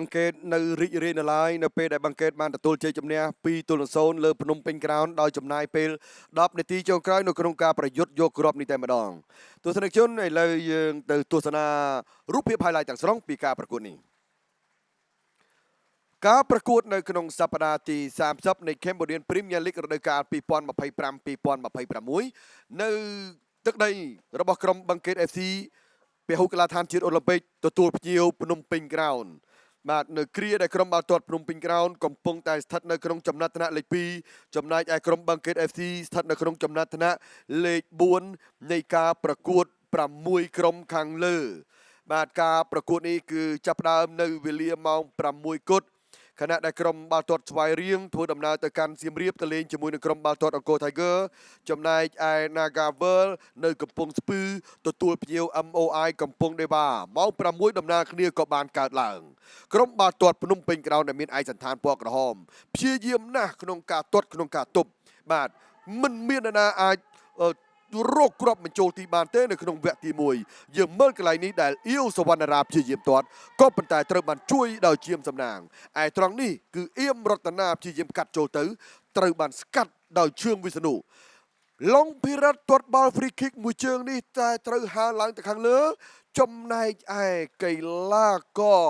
បង្កេតនៅរីករាយនៅឡើយនៅពេលដែលបង្កេតបានទទួលជ័យជំនះ2-0លើភ្នំពេញក្រោនដោយចំណាយពេល10នាទីចុងក្រោយនៅក្នុងការប្រយុទ្ធយកគ្រាប់នេះតែម្ដងទស្សនិកជនឥឡូវយើងទៅទស្សនារូបភាព highlight ទាំងស្រុងពីការប្រកួតនេះការប្រកួតនៅក្នុងសប្តាហ៍ទី30នៃ Cambodian Premier League រដូវកាល2025-2026នៅទឹកដីរបស់ក្រុមបង្កេត FC ពហុកីឡដ្ឋានជាតិអូឡ িম্প ិកទទួលភ្ញៀវភ្នំពេញក្រោនបាទនៅគ្រាដែលក្រុមបាល់ទាត់ភ្នំពេញក្រោនកំពុងតែស្ថិតនៅក្នុងចំណាត់ថ្នាក់លេខ2ចំណែកឯក្រុមបង្កេត FC ស្ថិតនៅក្នុងចំណាត់ថ្នាក់លេខ4នៃការប្រកួត6ក្រុមខាងលើបាទការប្រកួតនេះគឺចាប់ផ្ដើមនៅវេលាម៉ោង6គត់ខណៈដែលក្រុមបាល់ទាត់ស្វាយរៀងធ្វើដំណើរទៅកាន់សៀមរាបទៅលេងជាមួយនឹងក្រុមបាល់ទាត់អង្គរ Tiger ចំណែកឯ Nagavel នៅកំពង់ស្ពឺទទួលភ្ញៀវ MOI កំពង់ដេបាម៉ោង6ដំណើរគ្នាក៏បានកើតឡើងក្រុមបាល់ទាត់ភ្នំពេញក្រោនដែលមានឯកសណ្ឋានពណ៌ក្រហមព្យាយាមណាស់ក្នុងការទាត់ក្នុងការទប់បាទមិនមាននរណាអាចរកគ្រាប់បញ្ចូលទីបានទេនៅក្នុងវគ្គទី1យើងមើលកន្លែងនេះដែលអ៊ីវសវណ្ណរាព្យាយាមទាត់ក៏ប៉ុន្តែត្រូវបានជួយដោយជាមសំណាងឯត្រង់នេះគឺអៀមរតនាព្យាយាមកាត់ចូលទៅត្រូវបានស្កាត់ដោយជើងវិស្ណុឡុងភិរិតទាត់បាល់ free kick មួយជើងនេះតែត្រូវហើរឡើងទៅខាងលើចំណែកឯកីឡាករ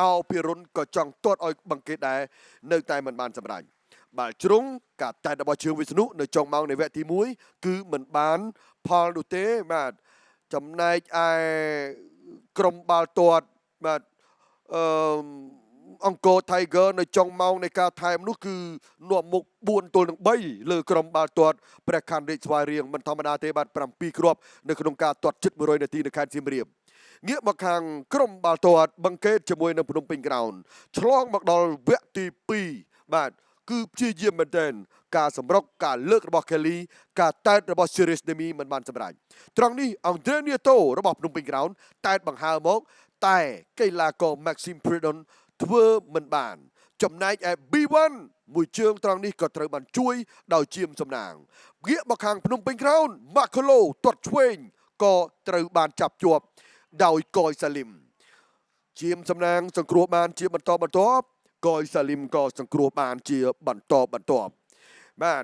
អោភិរុនក៏ចង់ទាត់ឲ្យបង្កេតដែរនៅតែមិនបានសម្រេចបាល់ជ្រុងការតែតរបស់ជើងវិស្ណុនៅចុងម៉ោងនៃវគ្គទី1គឺមិនបានផលនោះទេបាទចំណែកឯក្រុមបាល់ទាត់បាទអង្គរ Tiger នៅចុងម៉ោងនៃការថែមនោះគឺនាំមុខ4-3លើក្រុមបាល់ទាត់ព្រះខ័នរាជស្វាយរៀងមិនធម្មតាទេបាទ7គ្រាប់នៅក្នុងការទាត់ជិត100នាទីនៅខេត្តសៀមរាបងាកមកខាងក្រុមបាល់ទាត់បង្កេតជាមួយនឹងភ្នំពេញក្រោនឆ្លងមកដល់វគ្គទី2បាទគឺព្យាយាមមែនទែនការសម្រុកការលើករបស់ Kelly ការតែតរបស់ Series Demi មិនបានសម្រេចត្រង់នេះ Andre Nieto របស់ភ្នំពេញក្រោនតែតបង្ហើរមកតែកីឡាករ Maxime Predon ធ្វើមិនបានចំណែកឯ B1 មួយជើងត្រង់នេះក៏ត្រូវបានជួយដោយជាមសំណាងងាកមកខាងភ្នំពេញក្រោន Makolo ទាត់ឆ្វេងក៏ត្រូវបានចាប់ជាប់ដោយកយសាលីមជាមសំណាងសង្គ្រោះបានជាបន្តបន្ទាប់កយសាលីមក៏សង្គ្រោះបានជាបន្តបន្ទាប់បាទ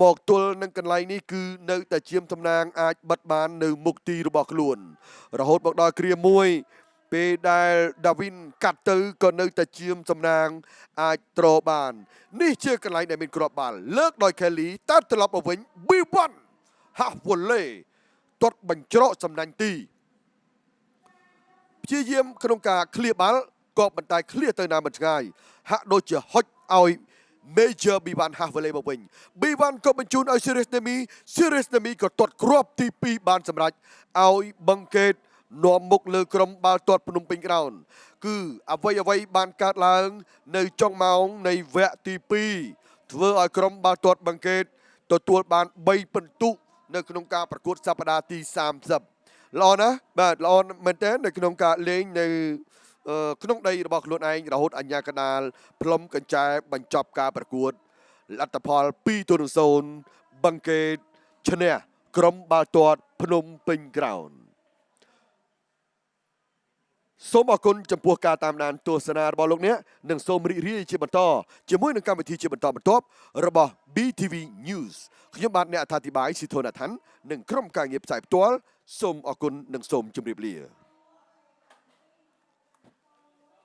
មកទល់នឹងកន្លែងនេះគឺនៅតែជាមសំណាងអាចបិទបាននៅមុខទីរបស់ខ្លួនរហូតមកដល់គ្រាមួយពេលដែលដាវីនកាត់ទៅក៏នៅតែជាមសំណាងអាចត្របាននេះជាកន្លែងដែលមានគ្រាប់បាល់លើកដោយ Kelly តែត្រឡប់មកវិញ B1 half volley ទាត់បញ្ច្រកសំណាញ់ទីព្យាយាមក្នុងការឃ្លៀបាល់ក៏ប៉ុន្តែឃ្លៀទៅណាមិនឆ្ងាយហាក់ដូចជាហុចឲ្យ Major B1 half volley មកវិញ B1 ក៏បញ្ជូនឲ្យ Series Demi ក៏ទាត់គ្រាប់ទី2បានសម្រេចឲ្យបង្កេតនាំមុខលើក្រុមបាល់ទាត់ភ្នំពេញក្រោនគឺអ្វីបានកើតឡើងនៅចុងម៉ោងនៃវគ្គទី2ធ្វើឲ្យក្រុមបាល់ទាត់បង្កេតទទួលបាន3ពិន្ទុនៅក្នុងការប្រកួតសប្តាហ៍ទី30ល្អណាស់បាទល្អមែនទែននៅក្នុងការលេងនៅក្នុងដីរបស់ខ្លួនឯងរហូតអញ្ញាកដាលផ្លុំកញ្ចែបញ្ចប់ការប្រកួតលទ្ធផល2-0បង្កេតឈ្នះក្រុមបាល់ទាត់ភ្នំពេញក្រោនសូមអរគុណចំពោះការតាមដានទស្សនារបស់លោកអ្នកនិងសូមរីករាយជាបន្តជាមួយនឹងកម្មវិធីជាបន្តបន្ទាប់របស់ BTV News ខ្ញុំបាទអ្នកអត្ថាធិប្បាយស៊ីធនថាននិងក្រុមការងារផ្សាយផ្ទាល់សូមអរគុណនិងសូមជម្រាបលា